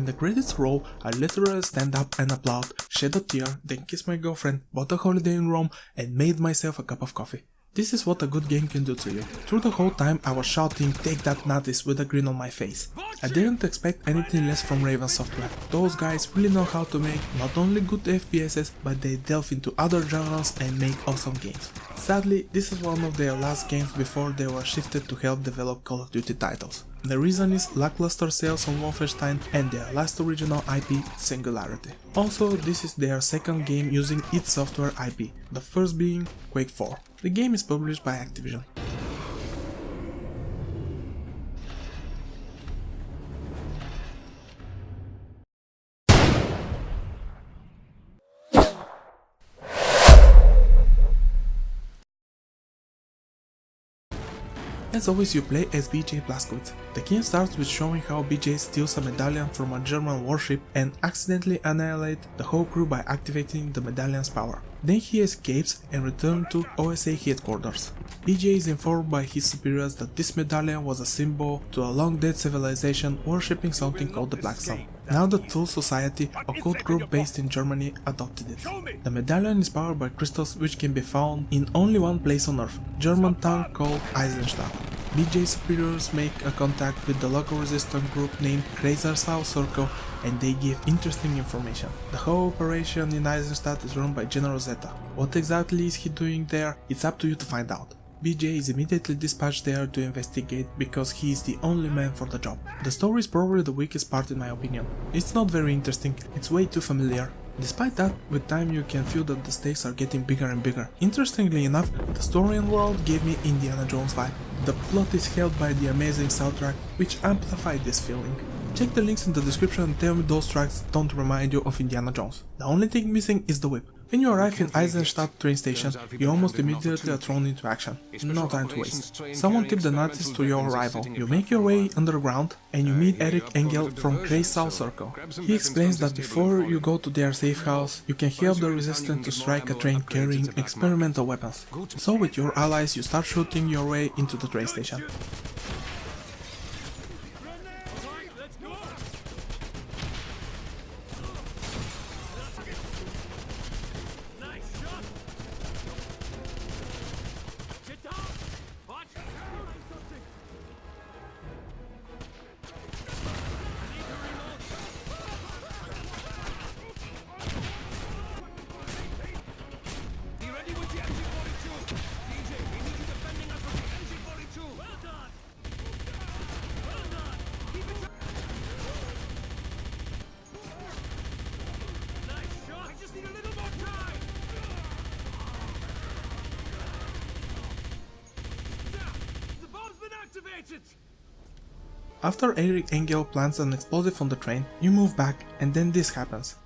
When the credits roll, I literally stand up and applaud, shed a tear, then kiss my girlfriend, bought a holiday in Rome, and made myself a cup of coffee. This is what a good game can do to you. Through the whole time I was shouting "take that Nazis" with a grin on my face. I didn't expect anything less from Raven Software. Those guys really know how to make not only good FPSs, but they delve into other genres and make awesome games. Sadly, this is one of their last games before they were shifted to help develop Call of Duty titles. The reason is lackluster sales on Wolfenstein and their last original IP, Singularity. Also, this is their second game using id Software IP, the first being Quake 4. The game is published by Activision. As always, you play as BJ Blazkowicz. The game starts with showing how BJ steals a medallion from a German warship and accidentally annihilates the whole crew by activating the medallion's power. Then he escapes and returns to OSA headquarters. BJ is informed by his superiors that this medallion was a symbol to a long dead civilization worshipping something called the Black Sun. Now the Thule Society, a cult group based in Germany, adopted it. The medallion is powered by crystals which can be found in only one place on Earth, German town called Eisenstadt. BJ's superiors make a contact with the local resistance group named Kaiser South Circle and they give interesting information. The whole operation in Eisenstadt is run by General Zeta. What exactly is he doing there? It's up to you to find out. BJ is immediately dispatched there to investigate because he is the only man for the job. The story is probably the weakest part in my opinion. It's not very interesting, it's way too familiar. Despite that, with time you can feel that the stakes are getting bigger and bigger. Interestingly enough, the story and world gave me Indiana Jones vibe. The plot is held by the amazing soundtrack, which amplified this feeling. Check the links in the description and tell me those tracks don't remind you of Indiana Jones. The only thing missing is the whip. When you arrive in Eisenstadt train station, you almost immediately are thrown into action. No time to waste. Someone tipped the Nazis to your arrival. You make your way underground and you meet Eric Engel from Kreisau Circle. He explains that before you go to their safe house, you can help the resistance to strike a train carrying experimental weapons. So with your allies you start shooting your way into the train station. After Eric Engel plants an explosive on the train, you move back and then this happens.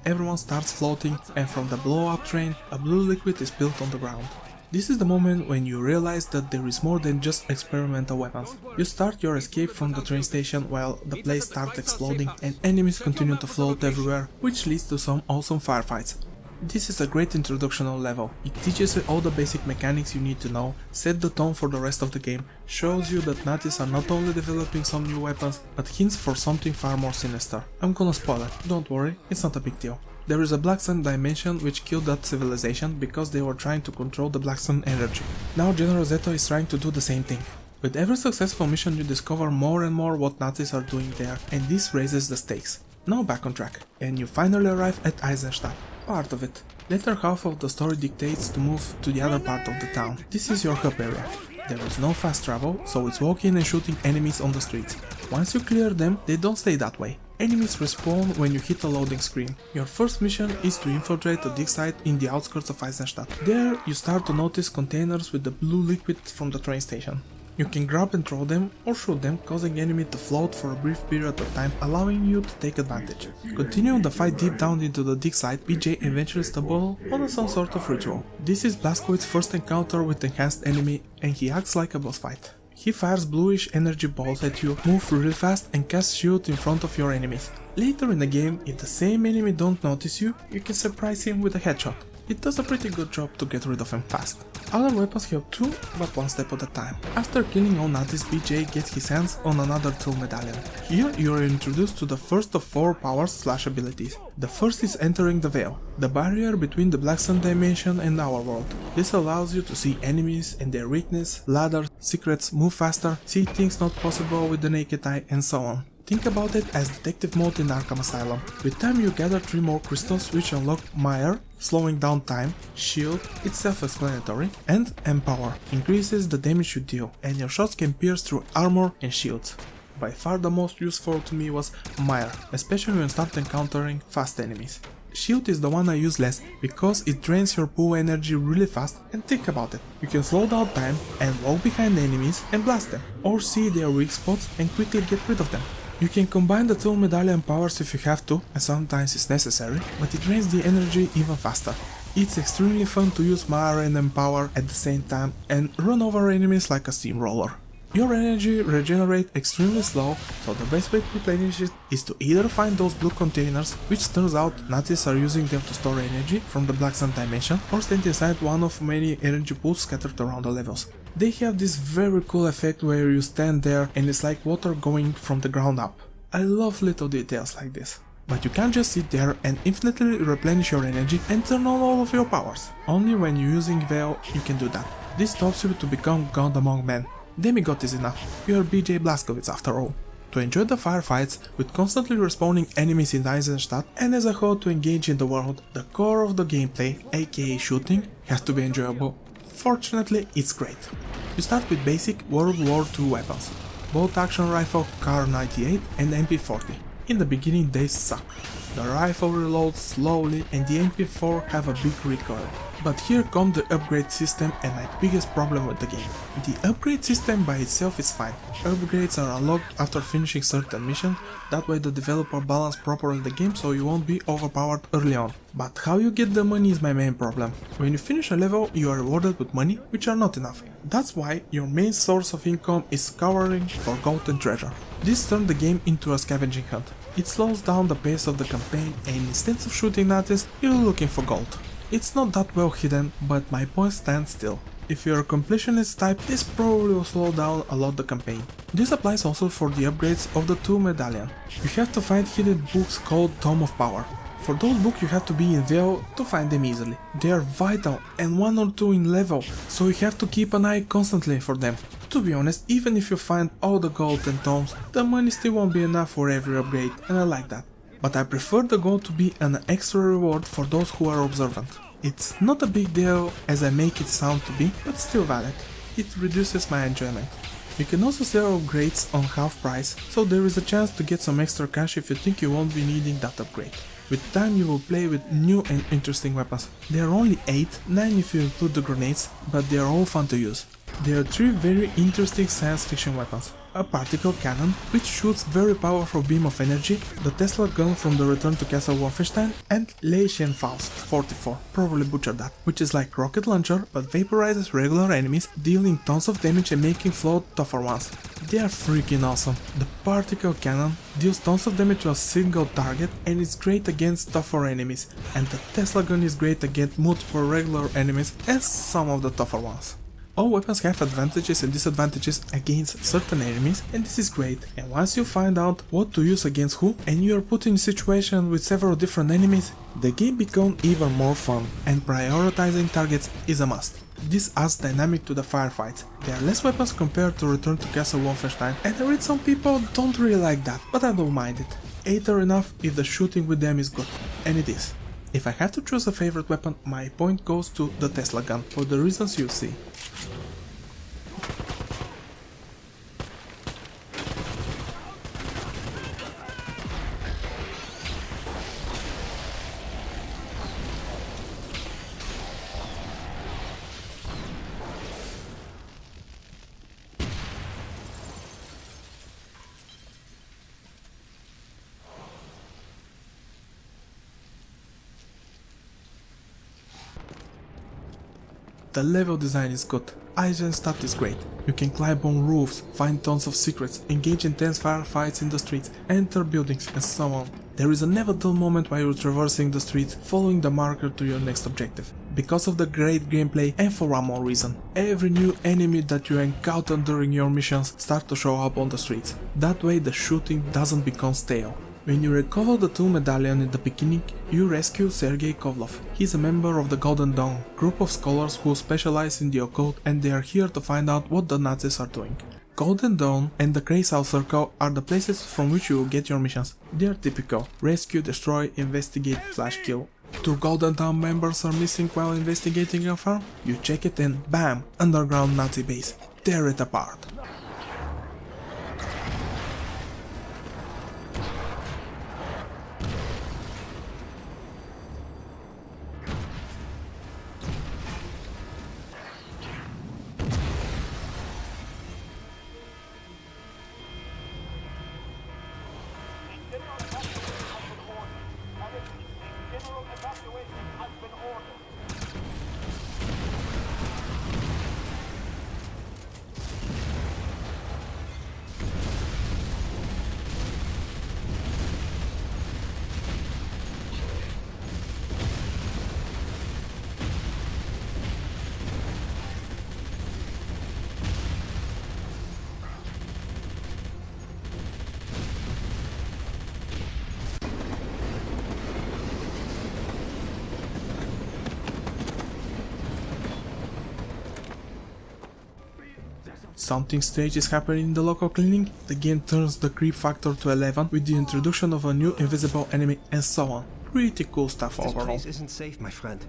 Everyone starts floating and from the blow-up train, a blue liquid is spilled on the ground. This is the moment when you realize that there is more than just experimental weapons. You start your escape from the train station while the place starts exploding and enemies continue to float everywhere, which leads to some awesome firefights. This is a great introductional level. It teaches you all the basic mechanics you need to know, set the tone for the rest of the game, shows you that Nazis are not only developing some new weapons, but hints for something far more sinister. I'm gonna spoil it, don't worry, it's not a big deal. There is a Black Sun dimension which killed that civilization because they were trying to control the Black Sun energy. Now General Zeta is trying to do the same thing. With every successful mission you discover more and more what Nazis are doing there, and this raises the stakes. Now back on track, and you finally arrive at Eisenstadt. Part of it. Later half of the story dictates to move to the other part of the town. This is your hub area. There is no fast travel, so it's walking and shooting enemies on the streets. Once you clear them, they don't stay that way. Enemies respawn when you hit a loading screen. Your first mission is to infiltrate a dig site in the outskirts of Eisenstadt. There you start to notice containers with the blue liquid from the train station. You can grab and throw them or shoot them, causing enemy to float for a brief period of time, allowing you to take advantage. Continuing the fight deep down into the dig site, BJ eventually stumbles on some sort of ritual. This is Blazkowicz's first encounter with enhanced enemy and he acts like a boss fight. He fires bluish energy balls at you, moves really fast and casts shield in front of your enemies. Later in the game, if the same enemy don't notice you, you can surprise him with a headshot. It does a pretty good job to get rid of him fast. Other weapons help too, but one step at a time. After killing all Nazis, BJ gets his hands on another tool medallion. Here you are introduced to the first of 4 powers/abilities. The first is entering the veil, the barrier between the Black Sun dimension and our world. This allows you to see enemies and their weakness, ladders, secrets, move faster, see things not possible with the naked eye, and so on. Think about it as detective mode in Arkham Asylum. With time you gather 3 more crystals which unlock Mire, slowing down time, Shield, it's self-explanatory, and Empower, increases the damage you deal, and your shots can pierce through armor and shields. By far the most useful to me was Mire, especially when start encountering fast enemies. Shield is the one I use less because it drains your pool energy really fast, and think about it, you can slow down time and walk behind enemies and blast them, or see their weak spots and quickly get rid of them. You can combine the two medallion powers if you have to, and sometimes it's necessary, but it drains the energy even faster. It's extremely fun to use Mire and Empower at the same time and run over enemies like a steamroller. Your energy regenerates extremely slow, so the best way to replenish it is to either find those blue containers, which turns out Nazis are using them to store energy from the Black Sun dimension, or stand inside one of many energy pools scattered around the levels. They have this very cool effect where you stand there and it's like water going from the ground up. I love little details like this. But you can't just sit there and infinitely replenish your energy and turn on all of your powers. Only when you're using Veil you can do that. This stops you to become God among men. Demigod is enough, you're BJ Blazkowicz after all. To enjoy the firefights with constantly respawning enemies in Eisenstadt and as a whole to engage in the world, the core of the gameplay, aka shooting, has to be enjoyable. Fortunately, it's great. You start with basic World War II weapons, bolt action rifle Kar 98 and MP40. In the beginning they suck. The rifle reloads slowly and the MP4 have a big recoil. But here comes the upgrade system and my biggest problem with the game. The upgrade system by itself is fine. Upgrades are unlocked after finishing certain missions, that way the developer balance properly the game so you won't be overpowered early on. But how you get the money is my main problem. When you finish a level you are rewarded with money, which are not enough. That's why your main source of income is scouring for gold and treasure. This turned the game into a scavenging hunt. It slows down the pace of the campaign and instead of shooting Nazis, you're looking for gold. It's not that well hidden, but my point stands still. If you're a completionist type, this probably will slow down a lot the campaign. This applies also for the upgrades of the two medallion. You have to find hidden books called Tome of Power. For those books you have to be in Veil to find them easily. They are vital and 1 or 2 in level, so you have to keep an eye constantly for them. To be honest, even if you find all the gold and tomes, the money still won't be enough for every upgrade, and I like that. But I prefer the gold to be an extra reward for those who are observant. It's not a big deal as I make it sound to be, but still valid. It reduces my enjoyment. You can also sell upgrades on half price, so there is a chance to get some extra cash if you think you won't be needing that upgrade. With time you will play with new and interesting weapons. There are only 8, 9 if you include the grenades, but they are all fun to use. There are 3 very interesting science fiction weapons. A particle cannon, which shoots very powerful beam of energy, the Tesla gun from the Return to Castle Wolfenstein, and Leichenfaust 44, probably butchered that, which is like rocket launcher but vaporizes regular enemies, dealing tons of damage and making float tougher ones. They are freaking awesome. The particle cannon deals tons of damage to a single target and is great against tougher enemies, and the Tesla gun is great against multiple regular enemies and some of the tougher ones. All weapons have advantages and disadvantages against certain enemies, and this is great. And once you find out what to use against who, and you are put in a situation with several different enemies, the game becomes even more fun, and prioritizing targets is a must. This adds dynamic to the firefights. There are less weapons compared to Return to Castle Wolfenstein, and I read some people don't really like that, but I don't mind it. 8 are enough if the shooting with them is good, and it is. If I have to choose a favorite weapon, my point goes to the Tesla gun, for the reasons you see. The level design is good. Eisenstadt is great. You can climb on roofs, find tons of secrets, engage in intense firefights in the streets, enter buildings and so on. There is a never dull moment while you're traversing the streets, following the marker to your next objective. Because of the great gameplay and for one more reason, every new enemy that you encounter during your missions start to show up on the streets. That way the shooting doesn't become stale. When you recover the 2 medallion in the beginning, you rescue Sergei Kovlov. He's a member of the Golden Dawn, group of scholars who specialize in the occult, and they are here to find out what the Nazis are doing. Golden Dawn and the Kreisau Circle are the places from which you will get your missions. They are typical: rescue, destroy, investigate, /kill. 2 Golden Dawn members are missing while investigating a farm? You check it and bam! Underground Nazi base. Tear it apart. Something strange is happening in the local clinic. The game turns the creep factor to 11 with the introduction of a new invisible enemy and so on. Pretty cool stuff overall. This place isn't safe, my friend.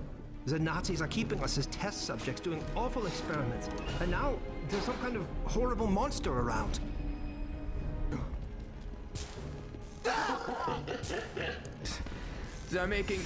The Nazis are keeping us as test subjects doing awful experiments. And now there's some kind of horrible monster around. They're making...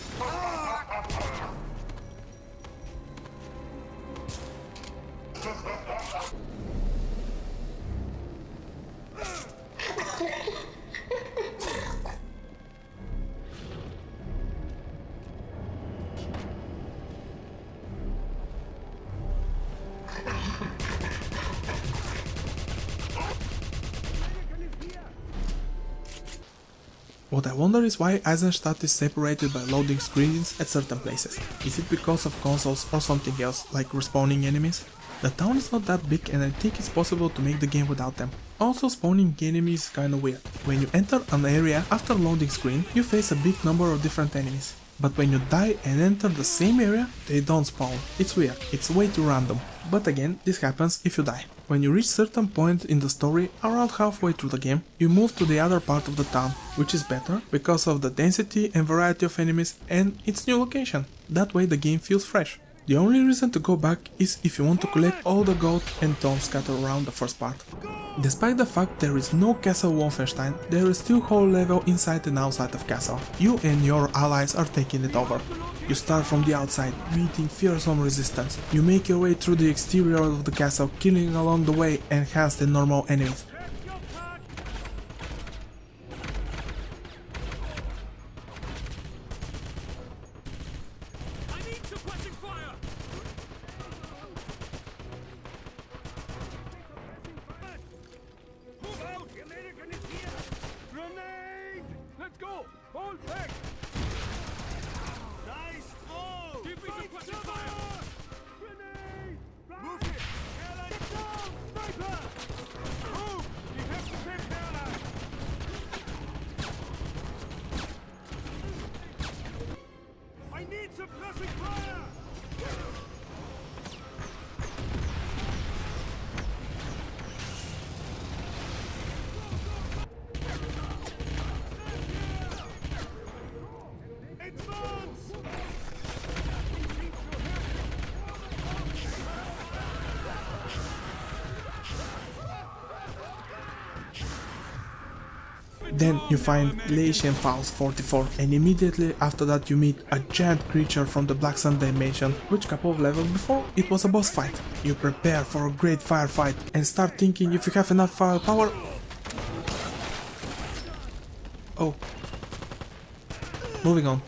What I wonder is why Eisenstadt is separated by loading screens at certain places. Is it because of consoles or something else, like respawning enemies? The town is not that big and I think it's possible to make the game without them. Also, spawning enemies is kinda weird. When you enter an area after loading screen, you face a big number of different enemies. But when you die and enter the same area, they don't spawn. It's weird, it's way too random. But again, this happens if you die. When you reach certain point in the story, around halfway through the game, you move to the other part of the town, which is better because of the density and variety of enemies and its new location. That way the game feels fresh. The only reason to go back is if you want to collect all the gold and tomes scattered around the first part. Despite the fact there is no castle Wolfenstein, there is still whole level inside and outside of castle. You and your allies are taking it over. You start from the outside, meeting fearsome resistance. You make your way through the exterior of the castle, killing along the way enhanced and normal enemies. Then you find Glacian Faust 44 and immediately after that you meet a giant creature from the Black Sun dimension, which couple of levels before it was a boss fight. You prepare for a great firefight and start thinking if you have enough firepower. Oh. Moving on.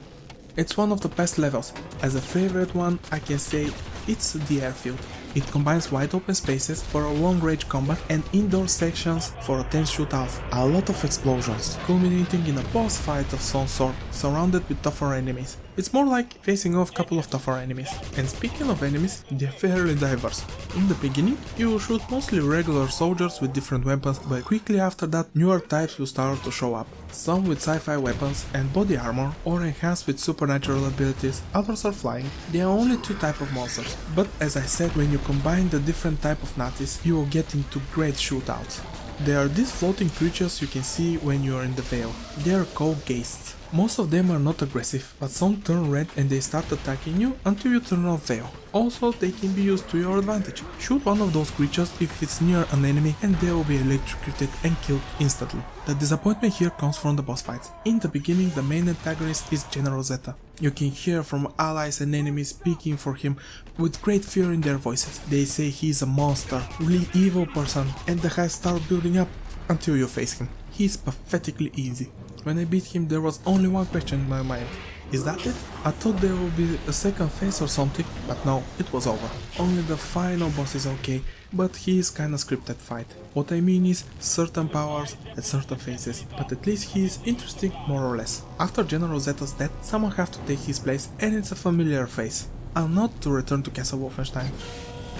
It's one of the best levels. As a favorite one I can say it's the airfield. It combines wide open spaces for a long-range combat and indoor sections for a tense shootout. A lot of explosions, culminating in a boss fight of some sort, surrounded with tougher enemies. It's more like facing off a couple of tougher enemies. And speaking of enemies, they're fairly diverse. In the beginning, you will shoot mostly regular soldiers with different weapons, but quickly after that newer types will start to show up. Some with sci-fi weapons and body armor, or enhanced with supernatural abilities, others are flying. There are only two types of monsters, but as I said, when you combine the different type of Nazis, you will get into great shootouts. There are these floating creatures you can see when you are in the Veil. They are called Geists. Most of them are not aggressive, but some turn red and they start attacking you until you turn off Veil. Also, they can be used to your advantage. Shoot one of those creatures if it's near an enemy and they will be electrocuted and killed instantly. The disappointment here comes from the boss fights. In the beginning, the main antagonist is General Zeta. You can hear from allies and enemies speaking for him with great fear in their voices. They say he's a monster, really evil person, and the hype starts building up until you face him. He's pathetically easy. When I beat him, there was only one question in my mind. Is that it? I thought there would be a second phase or something, but no, it was over. Only the final boss is okay, but he is kinda scripted fight. What I mean is certain powers at certain phases, but at least he is interesting more or less. After General Zeta's death, someone have to take his place and it's a familiar face. I'm not to return to Castle Wolfenstein.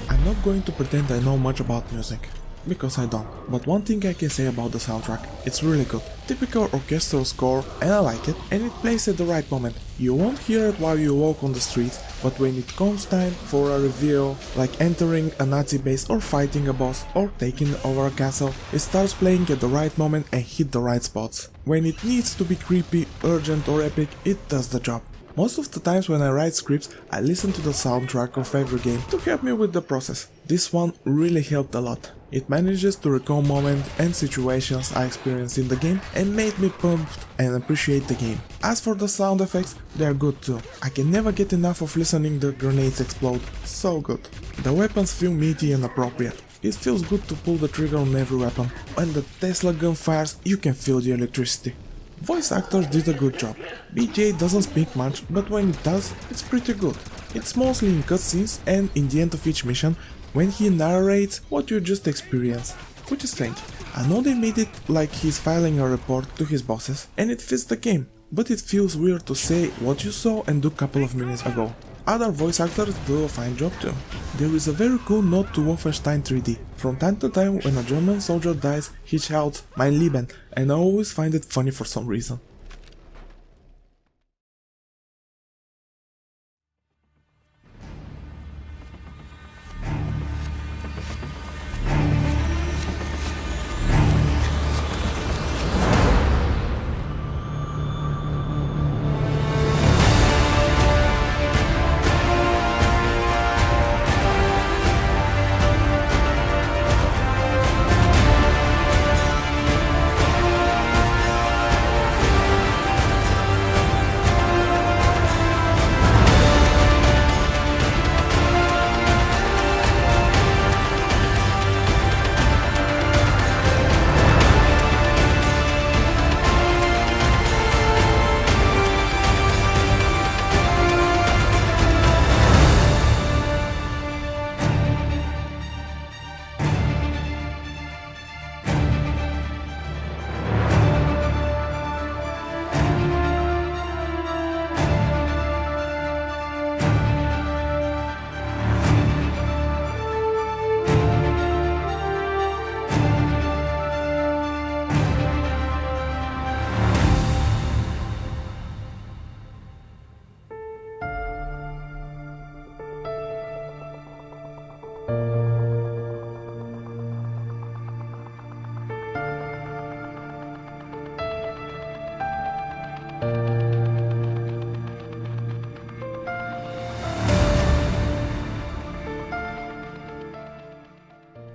I'm not going to pretend I know much about music, because I don't, but one thing I can say about the soundtrack, it's really good. Typical orchestral score, and I like it, and it plays at the right moment. You won't hear it while you walk on the streets, but when it comes time for a reveal, like entering a Nazi base or fighting a boss or taking over a castle, it starts playing at the right moment and hit the right spots. When it needs to be creepy, urgent or epic, it does the job. Most of the times when I write scripts, I listen to the soundtrack of every game to help me with the process. This one really helped a lot. It manages to recall moments and situations I experienced in the game and made me pumped and appreciate the game. As for the sound effects, they are good too. I can never get enough of listening the grenades explode. So good. The weapons feel meaty and appropriate. It feels good to pull the trigger on every weapon. When the Tesla gun fires, you can feel the electricity. Voice actors did a good job. BJ doesn't speak much, but when it does, it's pretty good. It's mostly in cutscenes and in the end of each mission, when he narrates what you just experienced, which is strange. I know they made it like he's filing a report to his bosses, and it fits the game, but it feels weird to say what you saw and do a couple of minutes ago. Other voice actors do a fine job too. There is a very cool nod to Wolfenstein 3D. From time to time when a German soldier dies, he shouts "Mein Leben", and I always find it funny for some reason.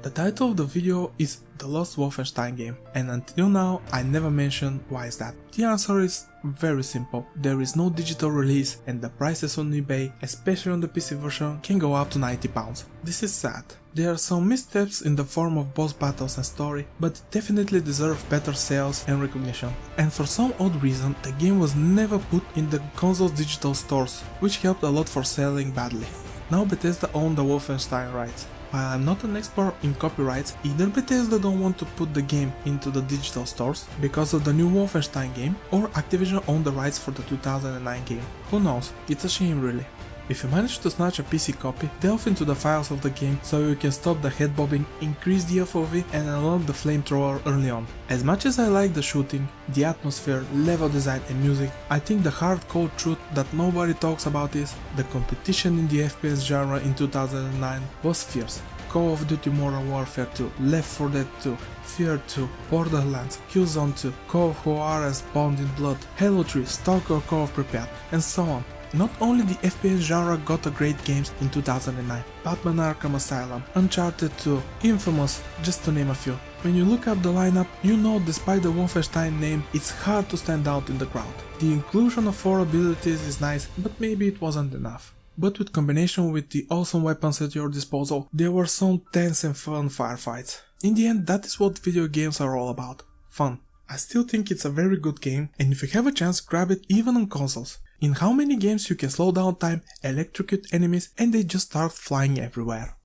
The title of the video is The Lost Wolfenstein Game, and until now I never mentioned why is that. The answer is very simple. There is no digital release and the prices on eBay, especially on the PC version, can go up to £90. This is sad. There are some missteps in the form of boss battles and story, but definitely deserve better sales and recognition. And for some odd reason, the game was never put in the console's digital stores, which helped a lot for selling badly. Now Bethesda own the Wolfenstein rights. While I'm not an expert in copyrights, either Bethesda don't want to put the game into the digital stores because of the new Wolfenstein game, or Activision owned the rights for the 2009 game. Who knows, it's a shame really. If you manage to snatch a PC copy, delve into the files of the game so you can stop the head bobbing, increase the FOV and unlock the flamethrower early on. As much as I like the shooting, the atmosphere, level design and music, I think the hardcore truth that nobody talks about is the competition in the FPS genre in 2009 was fierce. Call of Duty Modern Warfare 2, Left 4 Dead 2, Fear 2, Borderlands, Killzone 2, Call of Juarez Bound in Blood, Halo 3, Stalker Call of Pripyat, and so on. Not only the FPS genre got a great games in 2009, Batman Arkham Asylum, Uncharted 2, Infamous, just to name a few. When you look up the lineup, you know despite the Wolfenstein name, it's hard to stand out in the crowd. The inclusion of 4 abilities is nice, but maybe it wasn't enough. But with combination with the awesome weapons at your disposal, there were some tense and fun firefights. In the end, that is what video games are all about. Fun. I still think it's a very good game, and if you have a chance, grab it even on consoles. In how many games you can slow down time, electrocute enemies, and they just start flying everywhere.